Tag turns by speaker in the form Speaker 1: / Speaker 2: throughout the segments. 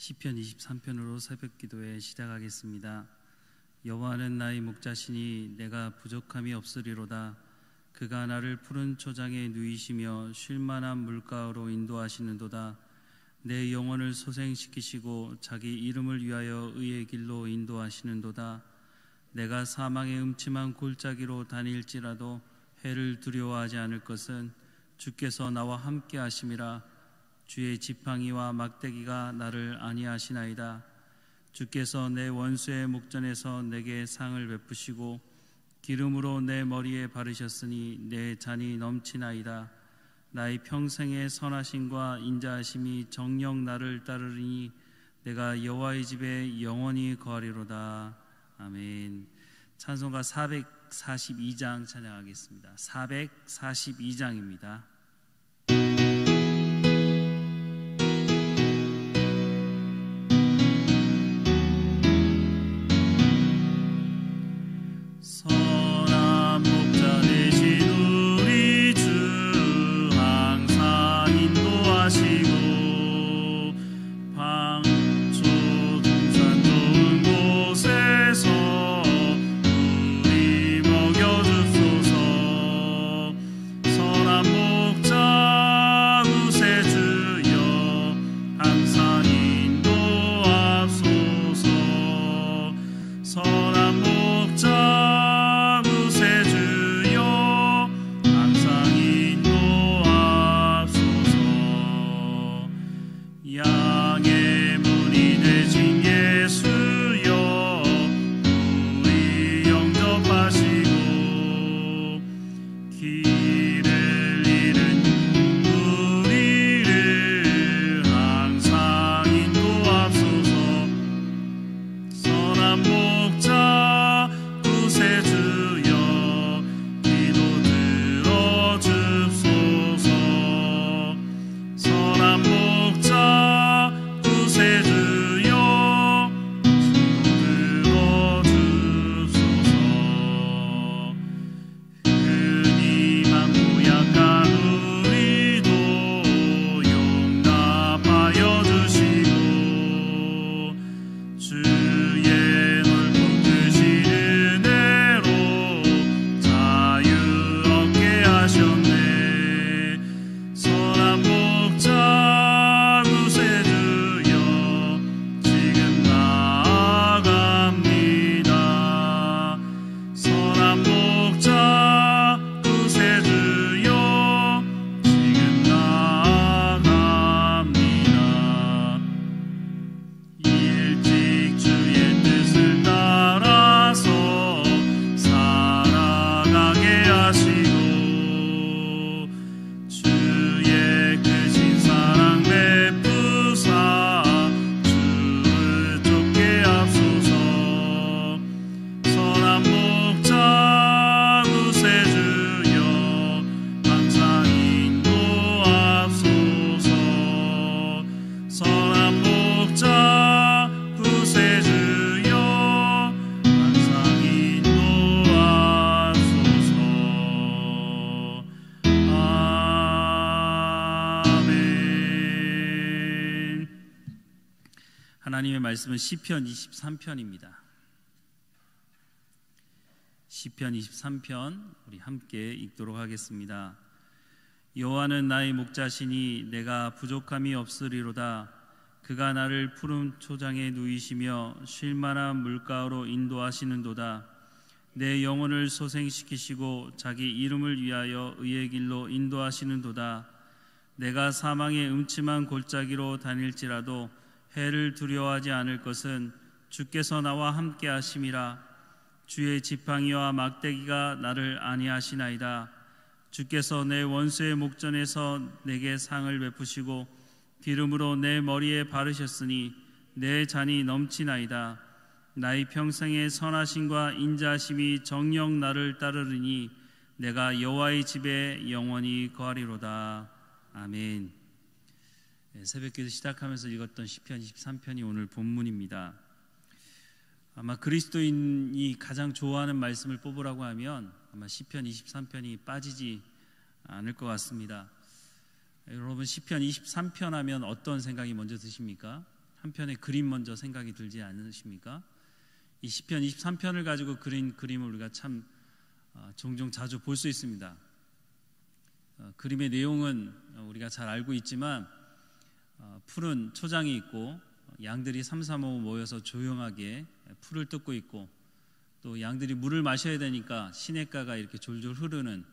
Speaker 1: 시편 23편으로 새벽 기도회 시작하겠습니다. 여호와는 나의 목자시니 내가 부족함이 없으리로다. 그가 나를 푸른 초장에 누이시며 쉴만한 물가로 인도하시는도다. 내 영혼을 소생시키시고 자기 이름을 위하여 의의 길로 인도하시는도다. 내가 사망의 음침한 골짜기로 다닐지라도 해를 두려워하지 않을 것은 주께서 나와 함께 하심이라. 주의 지팡이와 막대기가 나를 안위하시나이다. 주께서 내 원수의 목전에서 내게 상을 베푸시고 기름으로 내 머리에 바르셨으니 내 잔이 넘치나이다. 나의 평생의 선하심과 인자하심이 정녕 나를 따르리니 내가 여호와의 집에 영원히 거하리로다. 아멘. 찬송가 442장 찬양하겠습니다. 442장입니다. 하나님의 말씀은 시편 23편입니다. 시편 23편 우리 함께 읽도록 하겠습니다. 여호와는 나의 목자시니 내가 부족함이 없으리로다. 그가 나를 푸른 초장에 누이시며 쉴만한 물가로 인도하시는도다. 내 영혼을 소생시키시고 자기 이름을 위하여 의의 길로 인도하시는도다. 내가 사망의 음침한 골짜기로 다닐지라도 해를 두려워하지 않을 것은 주께서 나와 함께 하심이라. 주의 지팡이와 막대기가 나를 안위하시나이다. 주께서 내 원수의 목전에서 내게 상을 베푸시고 기름으로 내 머리에 바르셨으니 내 잔이 넘치나이다. 나의 평생의 선하심과 인자하심이 정녕 나를 따르리니 내가 여호와의 집에 영원히 거하리로다. 아멘. 새벽기도 시작하면서 읽었던 시편 23편이 오늘 본문입니다. 아마 그리스도인이 가장 좋아하는 말씀을 뽑으라고 하면 아마 시편 23편이 빠지지 않을 것 같습니다. 여러분, 시편 23편 하면 어떤 생각이 먼저 드십니까? 한 편의 그림 먼저 생각이 들지 않으십니까? 이 시편 23편을 가지고 그린 그림을 우리가 참 종종 자주 볼 수 있습니다. 그림의 내용은 우리가 잘 알고 있지만 푸른 초장이 있고 양들이 삼삼오오 모여서 조용하게 풀을 뜯고 있고, 또 양들이 물을 마셔야 되니까 시냇가가 이렇게 졸졸 흐르는,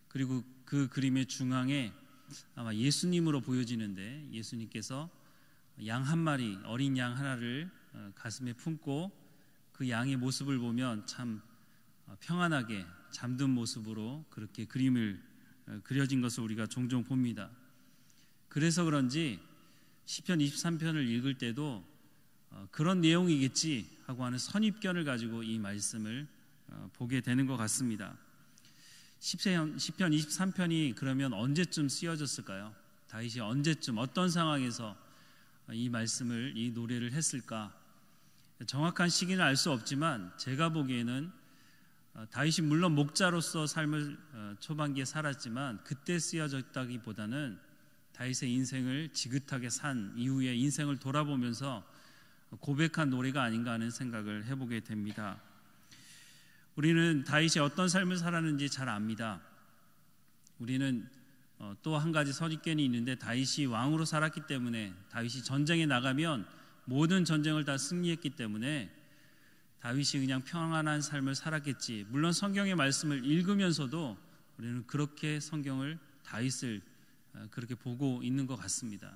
Speaker 1: 그리고 그 그림의 중앙에 아마 예수님으로 보여지는데, 예수님께서 양 한 마리, 어린 양 하나를 가슴에 품고 그 양의 모습을 보면 참 평안하게 잠든 모습으로 그렇게 그림을 그려진 것을 우리가 종종 봅니다. 그래서 그런지 시편 23편을 읽을 때도 그런 내용이겠지 하고 하는 선입견을 가지고 이 말씀을 보게 되는 것 같습니다. 시편 23편이 그러면 언제쯤 쓰여졌을까요? 다윗이 언제쯤 어떤 상황에서 이 말씀을, 이 노래를 했을까? 정확한 시기는 알 수 없지만 제가 보기에는 다윗이 물론 목자로서 삶을 초반기에 살았지만 그때 쓰여졌다기보다는 다윗의 인생을 지긋하게 산 이후에 인생을 돌아보면서 고백한 노래가 아닌가 하는 생각을 해보게 됩니다. 우리는 다윗이 어떤 삶을 살았는지 잘 압니다. 우리는 또 한 가지 선입견이 있는데, 다윗이 왕으로 살았기 때문에, 다윗이 전쟁에 나가면 모든 전쟁을 다 승리했기 때문에 다윗이 그냥 평안한 삶을 살았겠지. 물론 성경의 말씀을 읽으면서도 우리는 그렇게 성경을, 다윗을 그렇게 보고 있는 것 같습니다.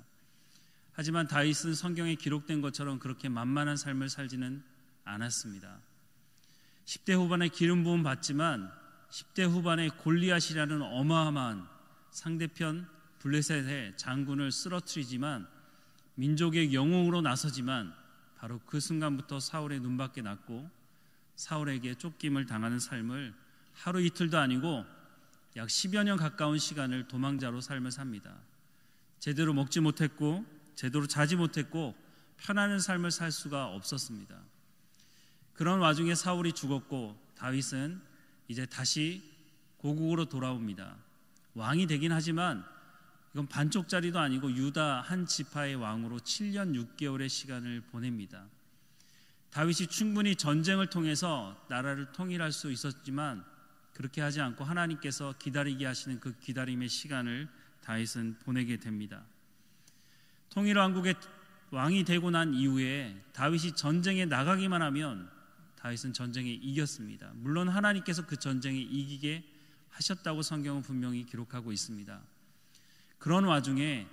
Speaker 1: 하지만 다윗은 성경에 기록된 것처럼 그렇게 만만한 삶을 살지는 않았습니다. 10대 후반에 기름 부음 받지만 10대 후반에 골리앗이라는 어마어마한 상대편 블레셋의 장군을 쓰러뜨리지만, 민족의 영웅으로 나서지만 바로 그 순간부터 사울의 눈밖에 났고 사울에게 쫓김을 당하는 삶을 하루 이틀도 아니고 약 10여 년 가까운 시간을 도망자로 삶을 삽니다. 제대로 먹지 못했고 제대로 자지 못했고 편안한 삶을 살 수가 없었습니다. 그런 와중에 사울이 죽었고 다윗은 이제 다시 고국으로 돌아옵니다. 왕이 되긴 하지만 이건 반쪽짜리도 아니고 유다 한 지파의 왕으로 7년 6개월의 시간을 보냅니다. 다윗이 충분히 전쟁을 통해서 나라를 통일할 수 있었지만 그렇게 하지 않고 하나님께서 기다리게 하시는 그 기다림의 시간을 다윗은 보내게 됩니다. 통일왕국의 왕이 되고 난 이후에 다윗이 전쟁에 나가기만 하면 다윗은 전쟁에 이겼습니다. 물론 하나님께서 그 전쟁에 이기게 하셨다고 성경은 분명히 기록하고 있습니다. 그런 와중에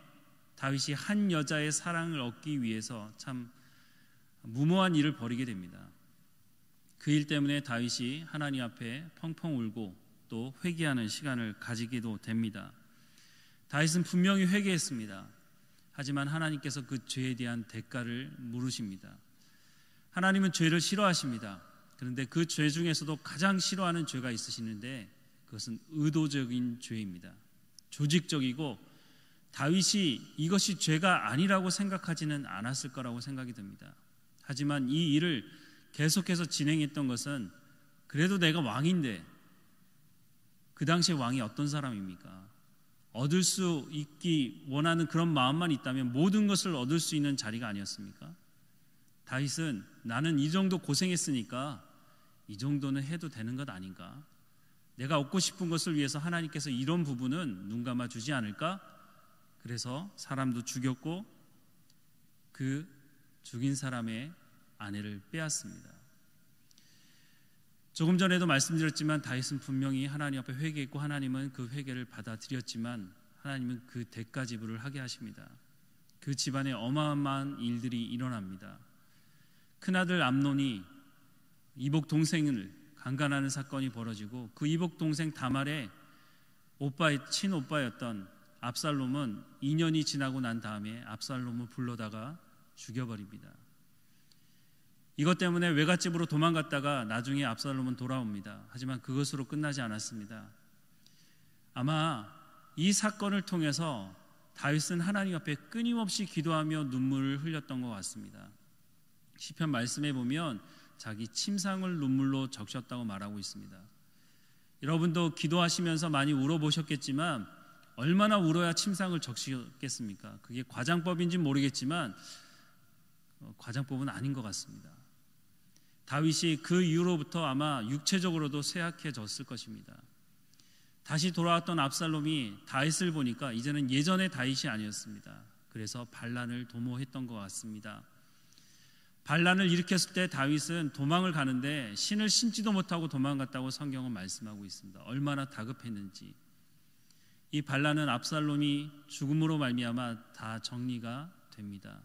Speaker 1: 다윗이 한 여자의 사랑을 얻기 위해서 참 무모한 일을 벌이게 됩니다. 그 일 때문에 다윗이 하나님 앞에 펑펑 울고 또 회개하는 시간을 가지기도 됩니다. 다윗은 분명히 회개했습니다. 하지만 하나님께서 그 죄에 대한 대가를 물으십니다. 하나님은 죄를 싫어하십니다. 그런데 그 죄 중에서도 가장 싫어하는 죄가 있으시는데 그것은 의도적인 죄입니다. 조직적이고 다윗이 이것이 죄가 아니라고 생각하지는 않았을 거라고 생각이 듭니다. 하지만 이 일을 계속해서 진행했던 것은 그래도 내가 왕인데, 그 당시에 왕이 어떤 사람입니까? 얻을 수 있기 원하는 그런 마음만 있다면 모든 것을 얻을 수 있는 자리가 아니었습니까? 다윗은 나는 이 정도 고생했으니까 이 정도는 해도 되는 것 아닌가? 내가 얻고 싶은 것을 위해서 하나님께서 이런 부분은 눈 감아 주지 않을까? 그래서 사람도 죽였고 그 죽인 사람의 아내를 빼앗습니다. 조금 전에도 말씀드렸지만 다윗은 분명히 하나님 앞에 회개했고 하나님은 그 회개를 받아들였지만 하나님은 그 대가 지불을 하게 하십니다. 그 집안에 어마어마한 일들이 일어납니다. 큰아들 암논이 이복 동생을 강간하는 사건이 벌어지고 그 이복 동생 다말의 친오빠였던 압살롬은 2년이 지나고 난 다음에 압살롬을 불러다가 죽여버립니다. 이것 때문에 외갓집으로 도망갔다가 나중에 압살롬은 돌아옵니다. 하지만 그것으로 끝나지 않았습니다. 아마 이 사건을 통해서 다윗은 하나님 앞에 끊임없이 기도하며 눈물을 흘렸던 것 같습니다. 시편 말씀에 보면 자기 침상을 눈물로 적셨다고 말하고 있습니다. 여러분도 기도하시면서 많이 울어보셨겠지만 얼마나 울어야 침상을 적시겠습니까? 그게 과장법인지는 모르겠지만 과장법은 아닌 것 같습니다. 다윗이 그 이후로부터 아마 육체적으로도 쇠약해졌을 것입니다. 다시 돌아왔던 압살롬이 다윗을 보니까 이제는 예전의 다윗이 아니었습니다. 그래서 반란을 도모했던 것 같습니다. 반란을 일으켰을 때 다윗은 도망을 가는데 신을 신지도 못하고 도망갔다고 성경은 말씀하고 있습니다. 얼마나 다급했는지. 이 반란은 압살롬이 죽음으로 말미암아 다 정리가 됩니다.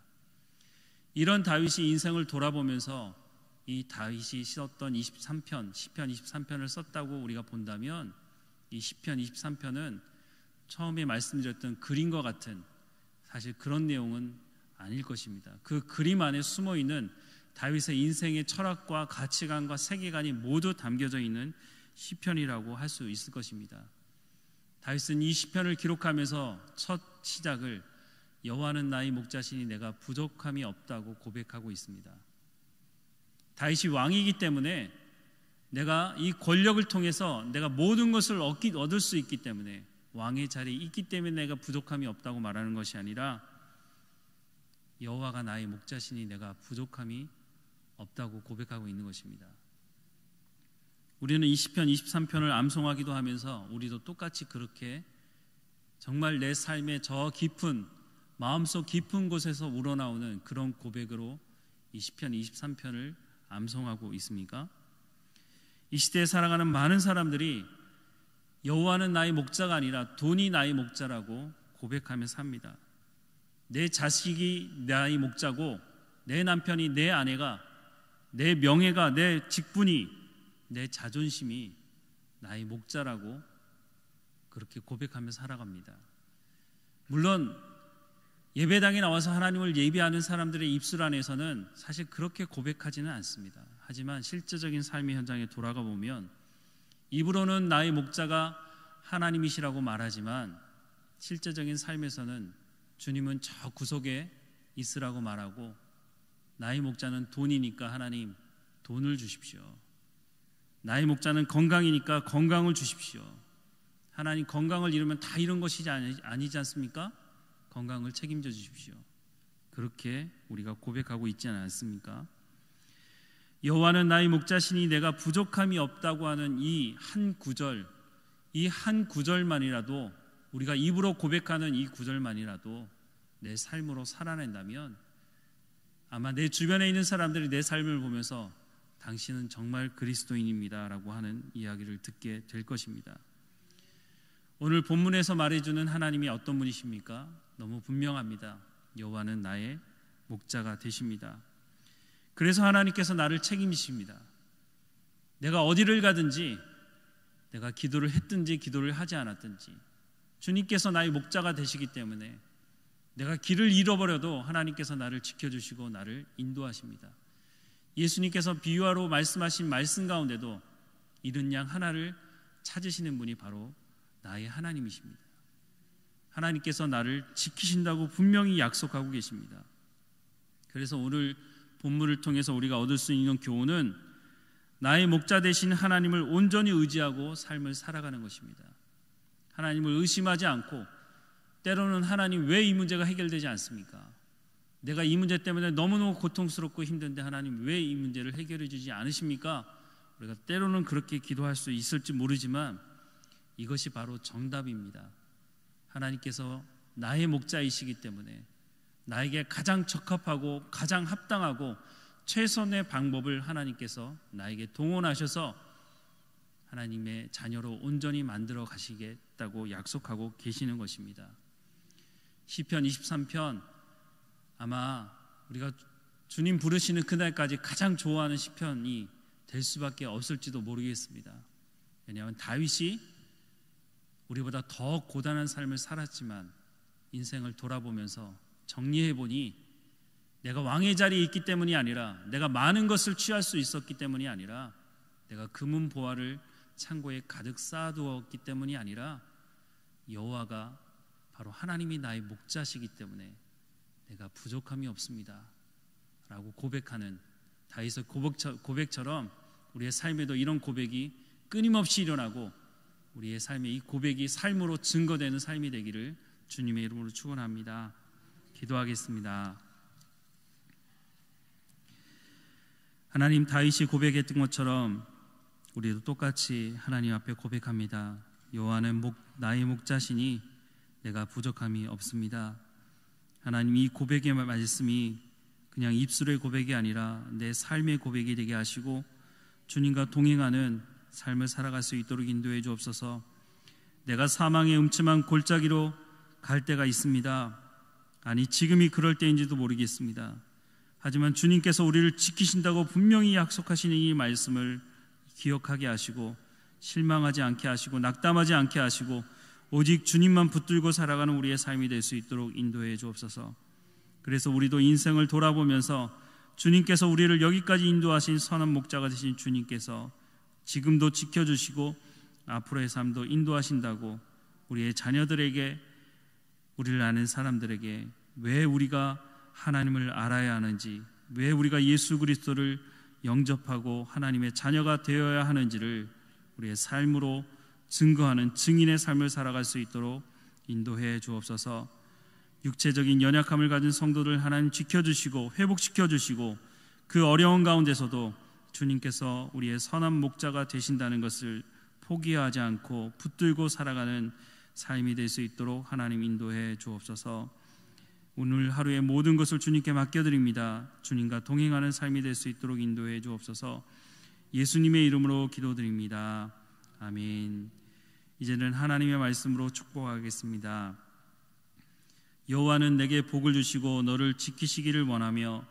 Speaker 1: 이런 다윗이 인생을 돌아보면서 이 다윗이 썼던 23편, 시편 23편을 썼다고 우리가 본다면 이 시편 23편은 처음에 말씀드렸던 그림과 같은 사실 그런 내용은 아닐 것입니다. 그 그림 안에 숨어있는 다윗의 인생의 철학과 가치관과 세계관이 모두 담겨져 있는 시편이라고 할 수 있을 것입니다. 다윗은 이 시편을 기록하면서 첫 시작을 여호와는 나의 목자시니 내가 부족함이 없다고 고백하고 있습니다. 다윗이 왕이기 때문에 내가 이 권력을 통해서 내가 모든 것을 얻을 수 있기 때문에 왕의 자리에 있기 때문에 내가 부족함이 없다고 말하는 것이 아니라 여호와가 나의 목자시니 내가 부족함이 없다고 고백하고 있는 것입니다. 우리는 이 시편 23편을 암송하기도 하면서 우리도 똑같이 그렇게 정말 내 삶의 저 깊은 마음속 깊은 곳에서 우러나오는 그런 고백으로 이 시편 23편을 암송하고 있습니까? 이 시대에 살아가는 많은 사람들이 여호와는 나의 목자가 아니라 돈이 나의 목자라고 고백하며 삽니다. 내 자식이 나의 목자고 내 남편이 내 아내가 내 명예가 내 직분이 내 자존심이 나의 목자라고 그렇게 고백하며 살아갑니다. 물론 예배당에 나와서 하나님을 예배하는 사람들의 입술 안에서는 사실 그렇게 고백하지는 않습니다. 하지만 실제적인 삶의 현장에 돌아가 보면 입으로는 나의 목자가 하나님이시라고 말하지만 실제적인 삶에서는 주님은 저 구석에 있으라고 말하고 나의 목자는 돈이니까 하나님 돈을 주십시오. 나의 목자는 건강이니까 건강을 주십시오. 하나님 건강을 잃으면 다 잃은 것이지 아니지 않습니까? 건강을 책임져 주십시오. 그렇게 우리가 고백하고 있지 않습니까? 여호와는 나의 목자시니 내가 부족함이 없다고 하는 이 한 구절만이라도 우리가 입으로 고백하는 이 구절만이라도 내 삶으로 살아낸다면 아마 내 주변에 있는 사람들이 내 삶을 보면서 당신은 정말 그리스도인입니다 라고 하는 이야기를 듣게 될 것입니다. 오늘 본문에서 말해주는 하나님이 어떤 분이십니까? 너무 분명합니다. 여호와는 나의 목자가 되십니다. 그래서 하나님께서 나를 책임지십니다. 내가 어디를 가든지 내가 기도를 했든지 기도를 하지 않았든지 주님께서 나의 목자가 되시기 때문에 내가 길을 잃어버려도 하나님께서 나를 지켜주시고 나를 인도하십니다. 예수님께서 비유화로 말씀하신 말씀 가운데도 잃은 양 하나를 찾으시는 분이 바로 나의 하나님이십니다. 하나님께서 나를 지키신다고 분명히 약속하고 계십니다. 그래서 오늘 본문을 통해서 우리가 얻을 수 있는 교훈은 나의 목자 되신 하나님을 온전히 의지하고 삶을 살아가는 것입니다. 하나님을 의심하지 않고 때로는 하나님 왜 이 문제가 해결되지 않습니까? 내가 이 문제 때문에 너무너무 고통스럽고 힘든데 하나님 왜 이 문제를 해결해 주지 않으십니까? 우리가 때로는 그렇게 기도할 수 있을지 모르지만 이것이 바로 정답입니다. 하나님께서 나의 목자이시기 때문에 나에게 가장 적합하고 가장 합당하고 최선의 방법을 하나님께서 나에게 동원하셔서 하나님의 자녀로 온전히 만들어 가시겠다고 약속하고 계시는 것입니다. 시편 23편 아마 우리가 주님 부르시는 그날까지 가장 좋아하는 시편이 될 수밖에 없을지도 모르겠습니다. 왜냐하면 다윗이 우리보다 더 고단한 삶을 살았지만 인생을 돌아보면서 정리해보니 내가 왕의 자리에 있기 때문이 아니라 내가 많은 것을 취할 수 있었기 때문이 아니라 내가 금은 보화를 창고에 가득 쌓아두었기 때문이 아니라 여호와가 바로 하나님이 나의 목자시기 때문에 내가 부족함이 없습니다 라고 고백하는 다윗의 고백처럼 우리의 삶에도 이런 고백이 끊임없이 일어나고 우리의 삶에 이 고백이 삶으로 증거되는 삶이 되기를 주님의 이름으로 축원합니다. 기도하겠습니다. 하나님, 다윗이 고백했던 것처럼 우리도 똑같이 하나님 앞에 고백합니다. 여호와는 나의 목자시니 내가 부족함이 없습니다. 하나님, 이 고백의 말씀이 그냥 입술의 고백이 아니라 내 삶의 고백이 되게 하시고 주님과 동행하는 삶을 살아갈 수 있도록 인도해 주옵소서. 내가 사망의 음침한 골짜기로 갈 때가 있습니다. 아니, 지금이 그럴 때인지도 모르겠습니다. 하지만 주님께서 우리를 지키신다고 분명히 약속하시는 이 말씀을 기억하게 하시고 실망하지 않게 하시고 낙담하지 않게 하시고 오직 주님만 붙들고 살아가는 우리의 삶이 될 수 있도록 인도해 주옵소서. 그래서 우리도 인생을 돌아보면서 주님께서 우리를 여기까지 인도하신 선한 목자가 되신 주님께서 지금도 지켜주시고 앞으로의 삶도 인도하신다고 우리의 자녀들에게, 우리를 아는 사람들에게 왜 우리가 하나님을 알아야 하는지, 왜 우리가 예수 그리스도를 영접하고 하나님의 자녀가 되어야 하는지를 우리의 삶으로 증거하는 증인의 삶을 살아갈 수 있도록 인도해 주옵소서. 육체적인 연약함을 가진 성도들 하나님 지켜주시고 회복시켜 주시고 그 어려운 가운데서도 주님께서 우리의 선한 목자가 되신다는 것을 포기하지 않고 붙들고 살아가는 삶이 될 수 있도록 하나님 인도해 주옵소서. 오늘 하루의 모든 것을 주님께 맡겨드립니다. 주님과 동행하는 삶이 될 수 있도록 인도해 주옵소서. 예수님의 이름으로 기도드립니다. 아멘. 이제는 하나님의 말씀으로 축복하겠습니다. 여호와는 내게 복을 주시고 너를 지키시기를 원하며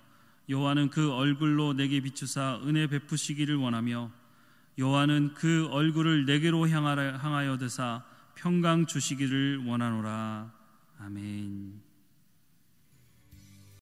Speaker 1: 여호와는 그 얼굴로 내게 비추사 은혜 베푸시기를 원하며 여호와는 그 얼굴을 내게로 향하여 드사 평강 주시기를 원하노라. 아멘.